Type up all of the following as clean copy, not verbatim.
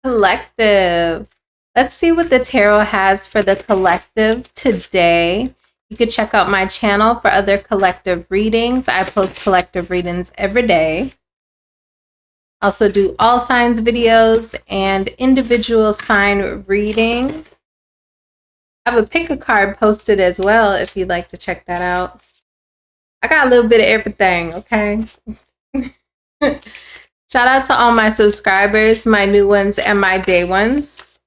Collective. Let's see what the tarot has for the collective today. You could check out my channel for other collective readings. I post collective readings every day. Also do all signs videos and individual sign readings. I have a pick a card posted as well if you'd like to check that out. I got a little bit of everything, okay? Shout out to all my subscribers, my new ones and my day ones.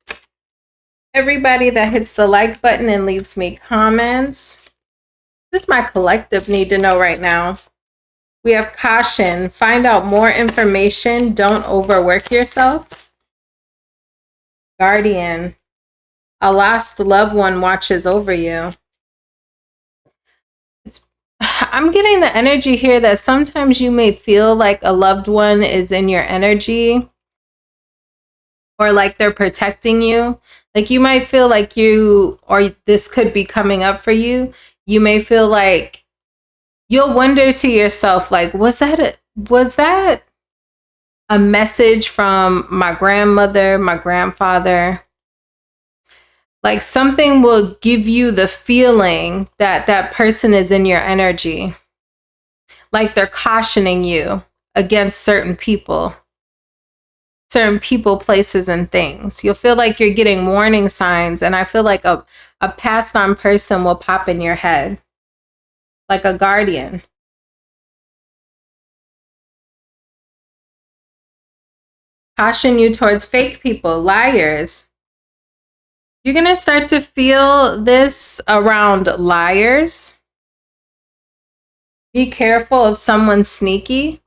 Everybody that hits the like button and leaves me comments. This is my collective need to know right now. We have caution. Find out more information. Don't overwork yourself. Guardian. A lost loved one watches over you. I'm getting the energy here that sometimes you may feel like a loved one is in your energy or like they're protecting you. Like you might feel like you, or this could be coming up for you. You may feel like you'll wonder to yourself, like, was that a message from my grandmother, my grandfather? Like something will give you the feeling that that person is in your energy. Like they're cautioning you against certain people, places, and things. You'll feel like you're getting warning signs, and I feel like a passed on person will pop in your head, like a guardian. Caution you towards fake people, liars. You're going to start to feel this around liars. Be careful of someone sneaky.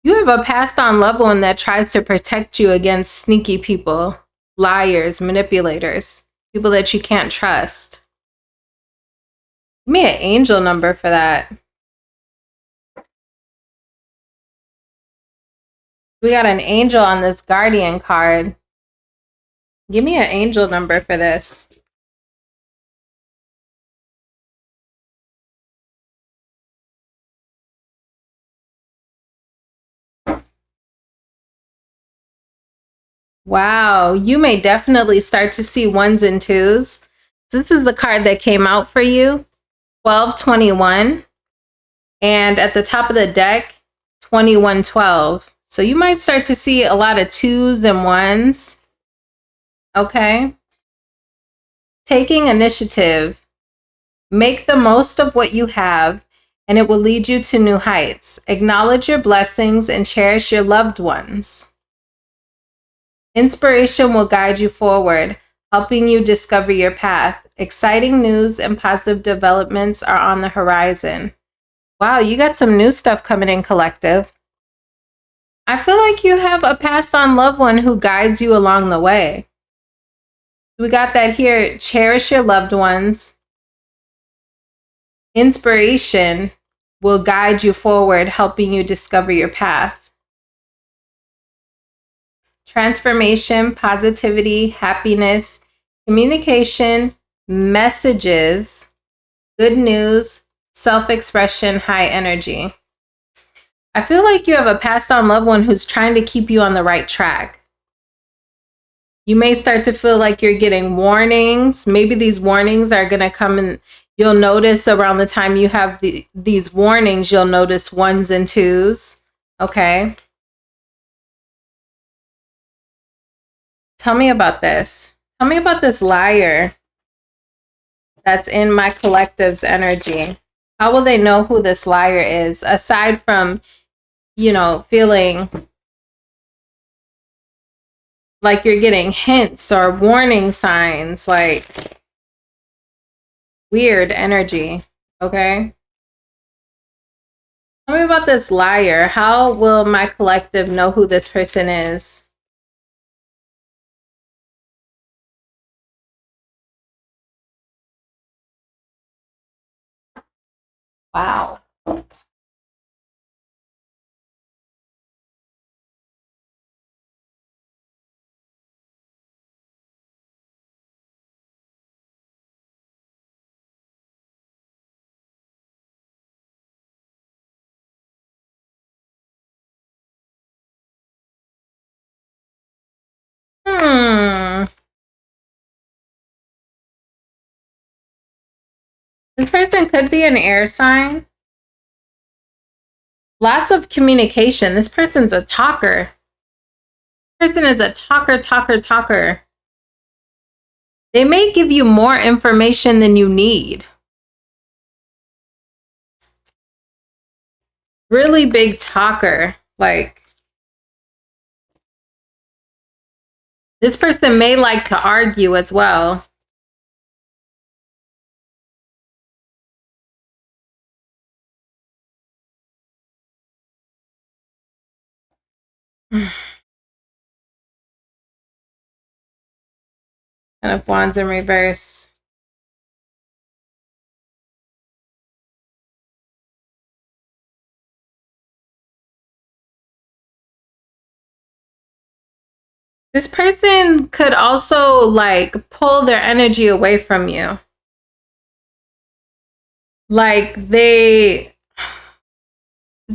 You have a passed on loved one that tries to protect you against sneaky people, liars, manipulators, people that you can't trust. Give me an angel number for that. We got an angel on this guardian card. Give me an angel number for this. Wow, you may definitely start to see ones and twos. This is the card that came out for you, 1221. And at the top of the deck, 2112. So you might start to see a lot of twos and ones. Okay. Taking initiative. Make the most of what you have, and it will lead you to new heights. Acknowledge your blessings and cherish your loved ones. Inspiration will guide you forward, helping you discover your path. Exciting news and positive developments are on the horizon. Wow, you got some new stuff coming in, collective. I feel like you have a passed on loved one who guides you along the way. We got that here. Cherish your loved ones. Inspiration will guide you forward, helping you discover your path. Transformation, positivity, happiness, communication, messages, good news, self-expression, high energy. I feel like you have a passed on loved one who's trying to keep you on the right track. You may start to feel like you're getting warnings. Maybe these warnings are going to come and you'll notice around the time you have these warnings, you'll notice ones and twos. Okay. Tell me about this. Tell me about this liar that's in my collective's energy. How will they know who this liar is? Aside from, you know, feeling like you're getting hints or warning signs, like weird energy. Okay. Tell me about this liar. How will my collective know who this person is? Wow. This person could be an air sign. Lots of communication. This person's a talker. This person is a talker. They may give you more information than you need. Really big talker. Like, this person may like to argue as well. Ten of Wands in reverse. This person could also like pull their energy away from you. Like it's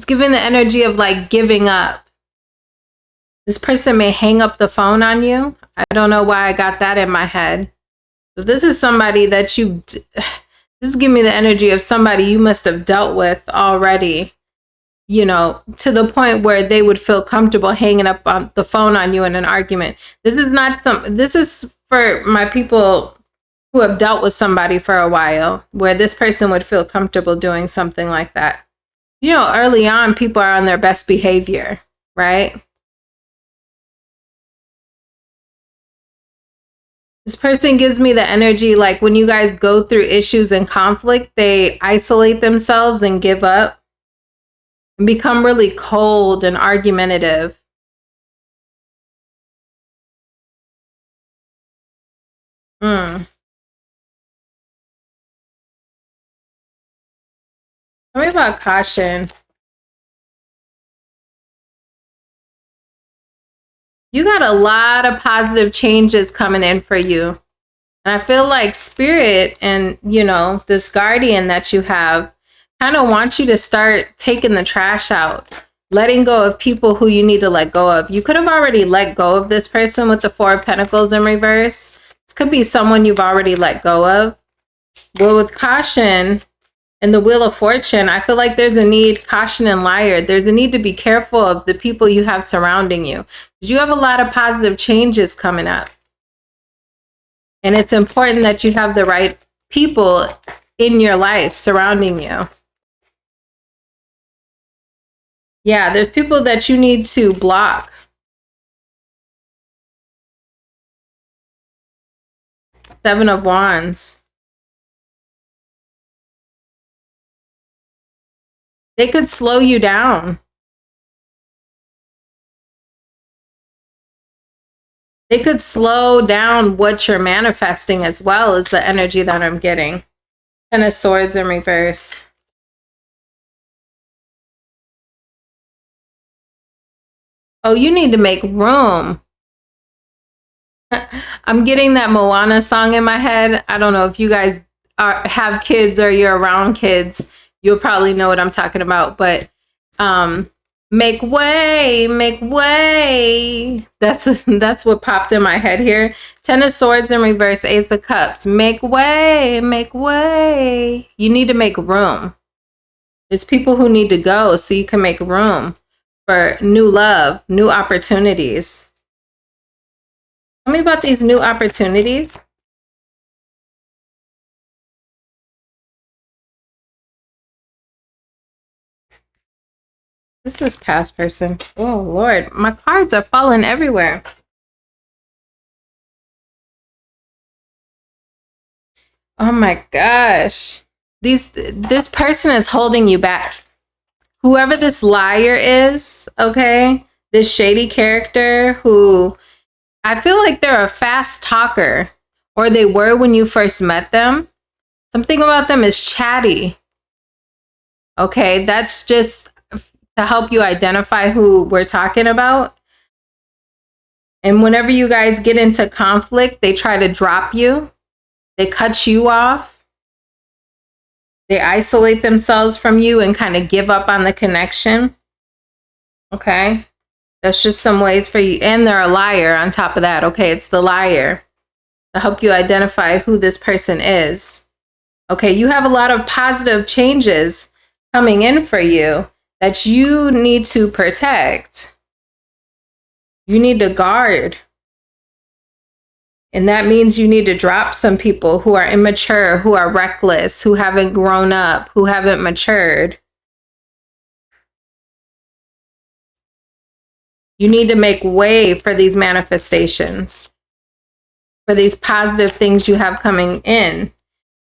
giving the energy of like giving up. This person may hang up the phone on you. I don't know why I got that in my head. So this is somebody that this is giving me the energy of somebody you must have dealt with already. You know, to the point where they would feel comfortable hanging up on the phone on you in an argument. This is for my people who have dealt with somebody for a while, where this person would feel comfortable doing something like that. You know, early on, people are on their best behavior, right? This person gives me the energy like when you guys go through issues and conflict, they isolate themselves and give up. And become really cold and argumentative. Tell me about caution. You got a lot of positive changes coming in for you. And I feel like Spirit and, you know, this guardian that you have kind of want you to start taking the trash out, letting go of people who you need to let go of. You could have already let go of this person with the Four of Pentacles in reverse. This could be someone you've already let go of. But with caution and the Wheel of Fortune, I feel like there's a need, caution and liar. There's a need to be careful of the people you have surrounding you. You have a lot of positive changes coming up. And it's important that you have the right people in your life surrounding you. Yeah, there's people that you need to block. Seven of Wands. They could slow you down. They could slow down what you're manifesting as well as the energy that I'm getting. Ten of Swords in reverse. Oh, you need to make room. I'm getting that Moana song in my head. I don't know if you guys have kids or you're around kids. You'll probably know what I'm talking about. But make way, make way. That's what popped in my head here. Ten of Swords in reverse, Ace of Cups. Make way, make way. You need to make room. There's people who need to go so you can make room for new love, new opportunities. Tell me about these new opportunities. This is past person. Oh, Lord. My cards are falling everywhere. Oh, my gosh. This person is holding you back. Whoever this liar is, okay? This shady character who I feel like they're a fast talker. Or they were when you first met them. Something about them is chatty. Okay, that's just to help you identify who we're talking about. And whenever you guys get into conflict, they try to drop you. They cut you off. They isolate themselves from you and kind of give up on the connection. Okay. That's just some ways for you. And they're a liar on top of that. Okay, it's the liar to help you identify who this person is. Okay, you have a lot of positive changes coming in for you that you need to protect. You need to guard. And that means you need to drop some people who are immature, who are reckless, who haven't grown up, who haven't matured. You need to make way for these manifestations, for these positive things you have coming in.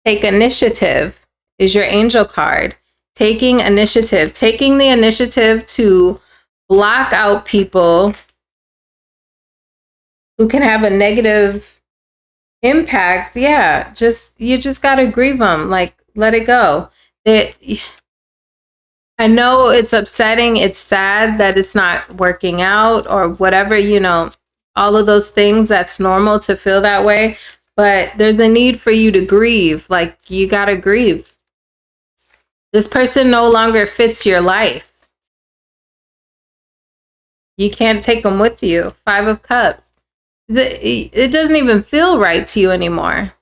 Take initiative is your angel card. Taking initiative, taking the initiative to block out people who can have a negative impact. Yeah, you just got to grieve them, like let it go. I know it's upsetting, it's sad that it's not working out or whatever, you know, all of those things. That's normal to feel that way, but there's a need for you to grieve. Like you got to grieve. This person no longer fits your life. You can't take them with you. 5 of Cups. It doesn't even feel right to you anymore.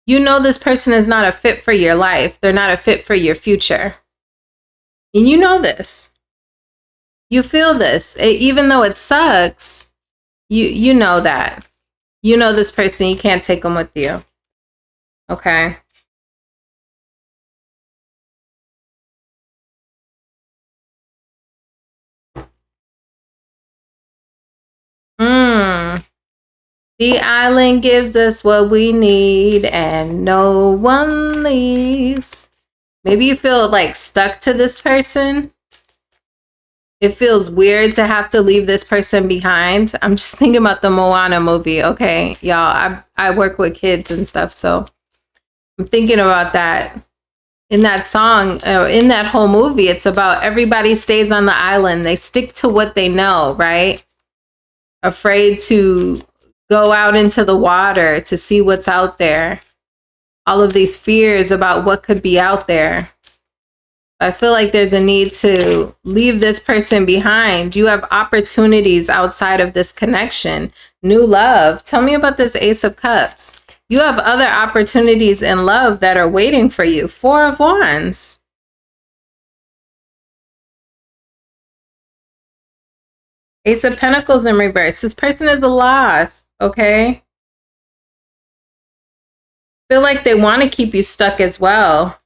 You know this person is not a fit for your life. They're not a fit for your future. And you know this. You feel this. Even though it sucks, you know that. You know this person, you can't take them with you. Okay. The island gives us what we need and no one leaves. Maybe you feel like stuck to this person. It feels weird to have to leave this person behind. I'm just thinking about the Moana movie. Okay, y'all, I work with kids and stuff, so I'm thinking about that. In that song, in that whole movie, it's about everybody stays on the island. They stick to what they know, right? Afraid to go out into the water to see what's out there. All of these fears about what could be out there. I feel like there's a need to leave this person behind. You have opportunities outside of this connection. New love. Tell me about this Ace of Cups. You have other opportunities in love that are waiting for you. 4 of Wands. Ace of Pentacles in reverse. This person is a loss, okay? Feel like they want to keep you stuck as well.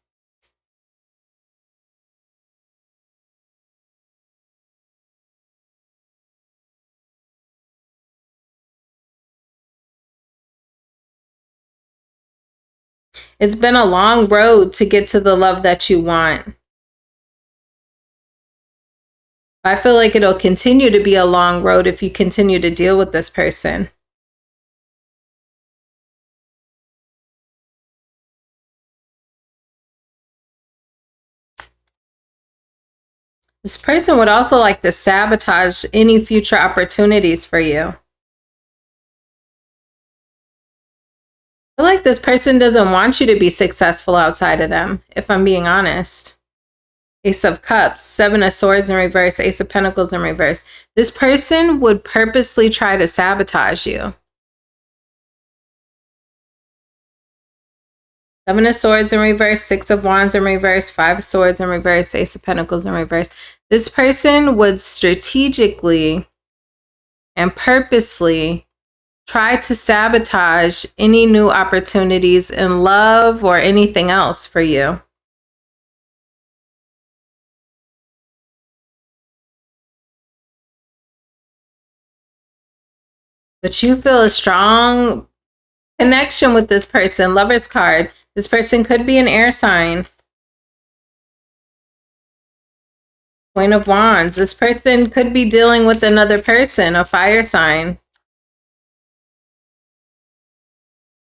It's been a long road to get to the love that you want. I feel like it'll continue to be a long road if you continue to deal with this person. This person would also like to sabotage any future opportunities for you. I feel like this person doesn't want you to be successful outside of them, if I'm being honest. Ace of Cups, 7 of Swords in reverse, Ace of Pentacles in reverse. This person would purposely try to sabotage you. 7 of Swords in reverse, 6 of Wands in reverse, 5 of Swords in reverse, Ace of Pentacles in reverse. This person would strategically and purposely try to sabotage any new opportunities in love or anything else for you. But you feel a strong connection with this person. Lover's card. This person could be an air sign. Queen of Wands. This person could be dealing with another person, a fire sign.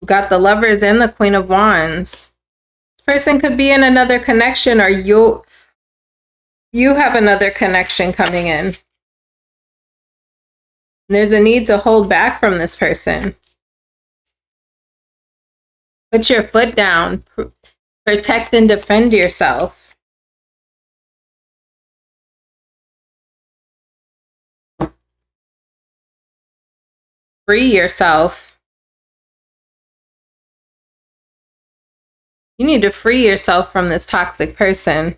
We got the Lovers and the Queen of Wands. This person could be in another connection, or you have another connection coming in. There's a need to hold back from this person. Put your foot down. Protect and defend yourself. Free yourself. You need to free yourself from this toxic person.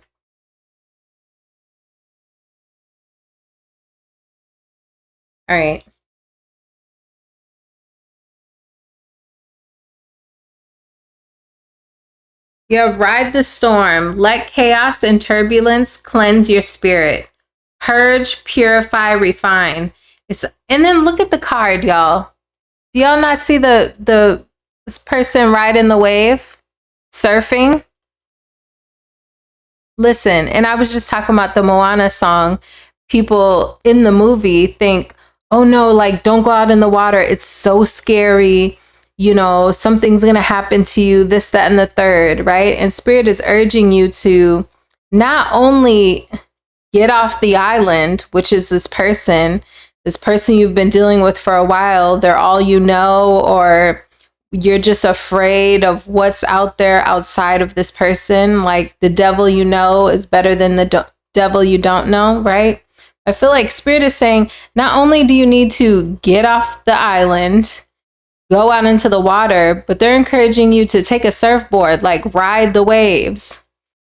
All right. Yeah, ride the storm. Let chaos and turbulence cleanse your spirit. Purge, purify, refine. And then look at the card, y'all. Do y'all not see this person riding the wave? Surfing? Listen, and I was just talking about the Moana song. People in the movie think, oh no, like don't go out in the water. It's so scary. You know, something's going to happen to you, this, that, and the third, right? And Spirit is urging you to not only get off the island, which is this person you've been dealing with for a while. They're all you know, or you're just afraid of what's out there outside of this person. Like the devil you know is better than the devil you don't know, right? I feel like Spirit is saying, not only do you need to get off the island, go out into the water, but they're encouraging you to take a surfboard, like ride the waves.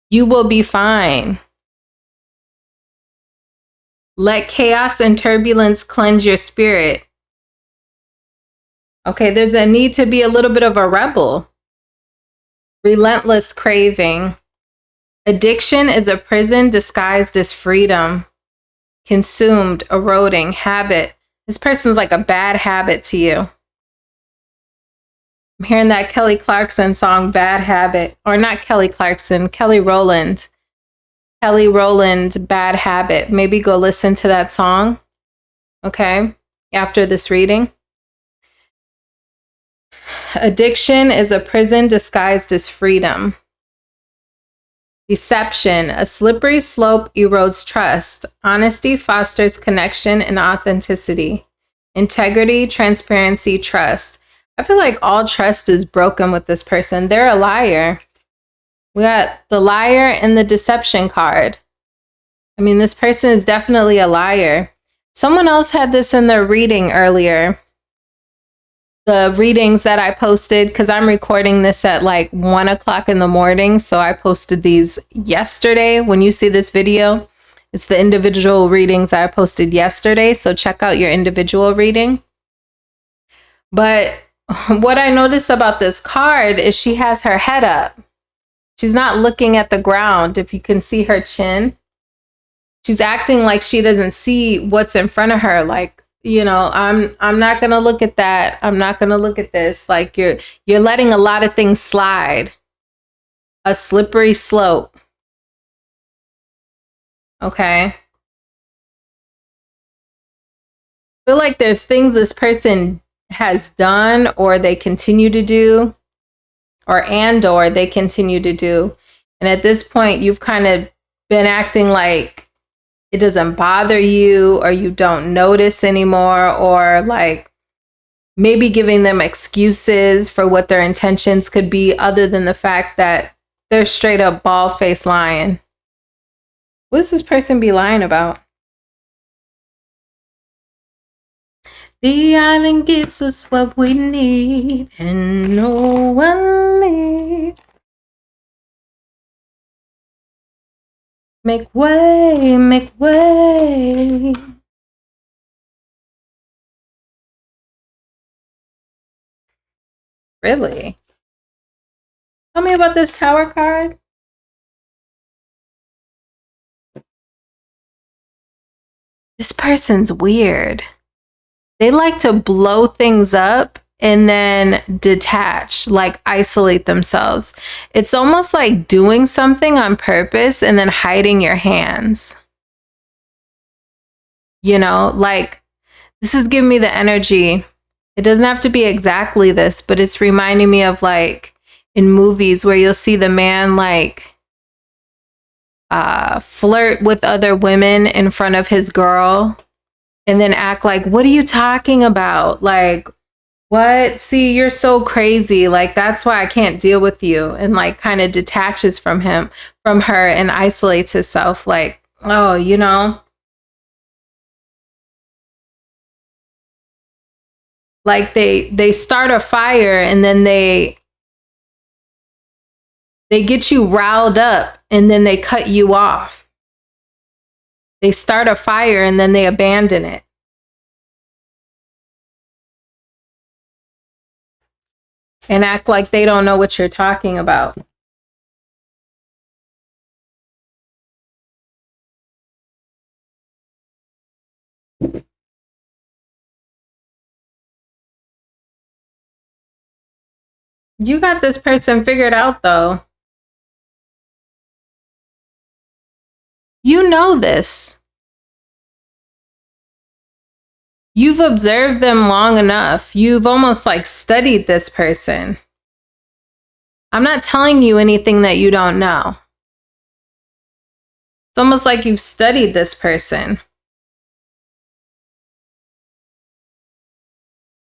You will be fine. Let chaos and turbulence cleanse your spirit. Okay, there's a need to be a little bit of a rebel. Relentless craving. Addiction is a prison disguised as freedom. Consumed, eroding, habit. This person's like a bad habit to you. I'm hearing that Kelly Clarkson song, Bad Habit. Or not Kelly Clarkson, Kelly Rowland. Kelly Rowland, Bad Habit. Maybe go listen to that song. Okay, after this reading. Addiction is a prison disguised as freedom. Deception, a slippery slope erodes trust. Honesty fosters connection and authenticity. Integrity, transparency, trust. I feel like all trust is broken with this person. They're a liar. We got the liar and the deception card. I mean, this person is definitely a liar. Someone else had this in their reading earlier. The readings that I posted, because I'm recording this at like 1 o'clock in the morning. So I posted these yesterday. When you see this video, it's the individual readings I posted yesterday. So check out your individual reading. But what I noticed about this card is she has her head up. She's not looking at the ground. If you can see her chin, she's acting like she doesn't see what's in front of her. Like, you know, I'm not going to look at that. I'm not going to look at this. Like you're letting a lot of things slide. A slippery slope. Okay. I feel like there's things this person has done or they continue to do or they continue to do. And at this point, you've kind of been acting like it doesn't bother you or you don't notice anymore, or like maybe giving them excuses for what their intentions could be other than the fact that they're straight up bald-faced lying. What does this person be lying about? The island gives us what we need and no one leaves. Make way, make way. Really? Tell me about this Tower card. This person's weird. They like to blow things up and then detach, like isolate themselves. It's almost like doing something on purpose and then hiding your hands. You know, like this is giving me the energy. It doesn't have to be exactly this, but it's reminding me of like in movies where you'll see the man like flirt with other women in front of his girl and then act like, what are you talking about? Like, what? See, you're so crazy. Like, that's why I can't deal with you. And like kind of detaches from him, from her, and isolates himself. Like, oh, you know, like they start a fire and then they They get you riled up and then they cut you off. They start a fire and then they abandon it. And act like they don't know what you're talking about. You got this person figured out, though. You know this. You've observed them long enough. You've almost like studied this person. I'm not telling you anything that you don't know. It's almost like you've studied this person.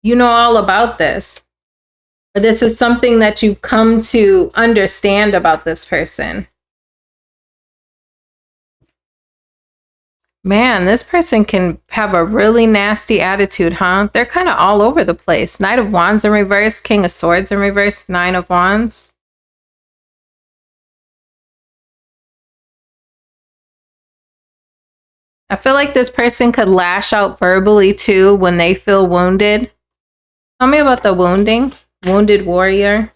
You know all about this. Or this is something that you've come to understand about this person. Man, this person can have a really nasty attitude, huh? They're kind of all over the place. Knight of Wands in reverse, King of Swords in reverse, Nine of Wands. I feel like this person could lash out verbally too when they feel wounded. Tell me about the wounding. Wounded warrior.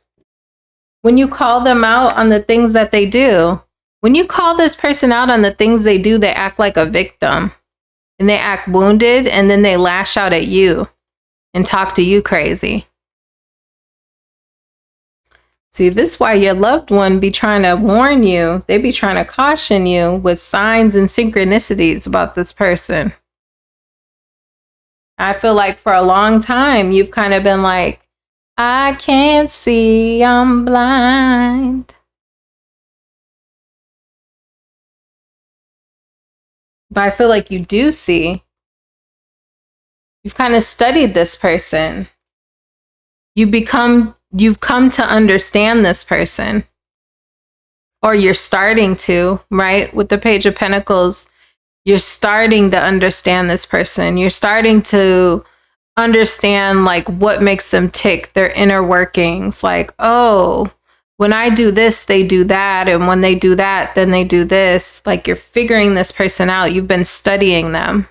When you call them out on the things that they do, when you call this person out on the things they do, they act like a victim and they act wounded, and then they lash out at you and talk to you crazy. See, this is why your loved one be trying to warn you. They be trying to caution you with signs and synchronicities about this person. I feel like for a long time, you've kind of been like, I can't see, I'm blind. But I feel like you do see. You've kind of studied this person. You've come to understand this person. Or you're starting to, right? With the Page of Pentacles, you're starting to understand this person. You're starting to understand like what makes them tick, their inner workings. Like, oh, when I do this, they do that. And when they do that, then they do this. Like, you're figuring this person out. You've been studying them.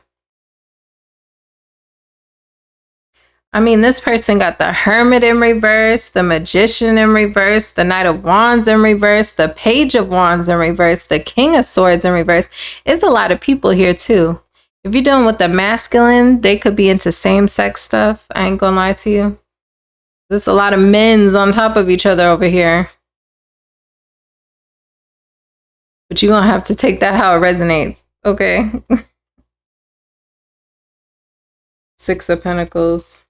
I mean, this person got the Hermit in reverse, the Magician in reverse, the Knight of Wands in reverse, the Page of Wands in reverse, the King of Swords in reverse. It's a lot of people here too. If you're dealing with the masculine, they could be into same-sex stuff. I ain't gonna lie to you. There's a lot of men's on top of each other over here. But you're gonna have to take that how it resonates, okay? Six of Pentacles.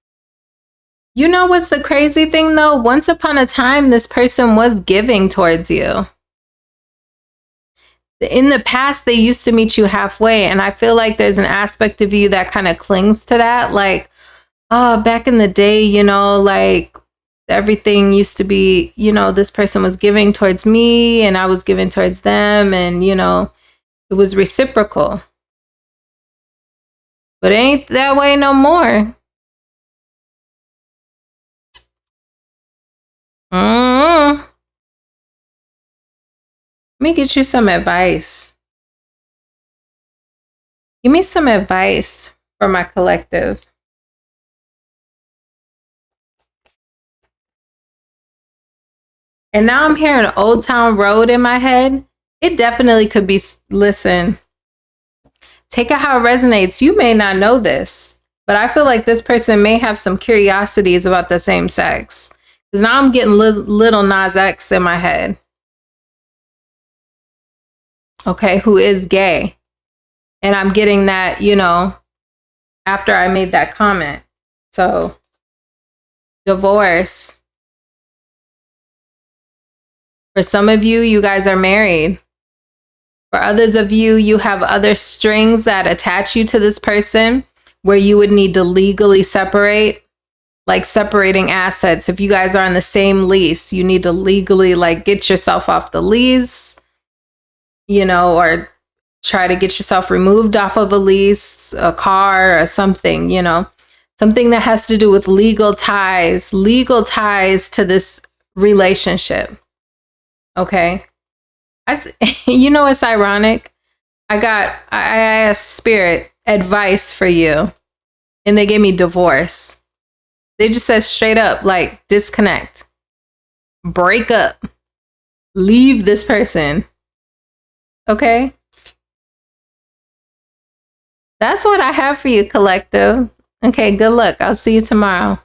You know what's the crazy thing though? Once upon a time, this person was giving towards you. In the past, they used to meet you halfway. And I feel like there's an aspect of you that kind of clings to that. Like, oh, back in the day, you know, like everything used to be, you know, this person was giving towards me and I was giving towards them. And, you know, it was reciprocal. But it ain't that way no more. Let me get you some advice. Give me some advice for my collective. And now I'm hearing Old Town Road in my head. It definitely could be, listen, take it how it resonates. You may not know this, but I feel like this person may have some curiosities about the same sex. Because now I'm getting little Nas X in my head. Okay, who is gay. And I'm getting that, you know, after I made that comment. So, divorce. For some of you, you guys are married. For others of you, you have other strings that attach you to this person where you would need to legally separate. Like separating assets. If you guys are on the same lease, you need to legally like get yourself off the lease, you know, or try to get yourself removed off of a lease, a car or something, you know, something that has to do with legal ties to this relationship. Okay. You know, it's ironic. I asked Spirit advice for you, and they gave me divorce. They just said straight up, like, disconnect, break up, leave this person. Okay. That's what I have for you, collective. Okay, good luck. I'll see you tomorrow.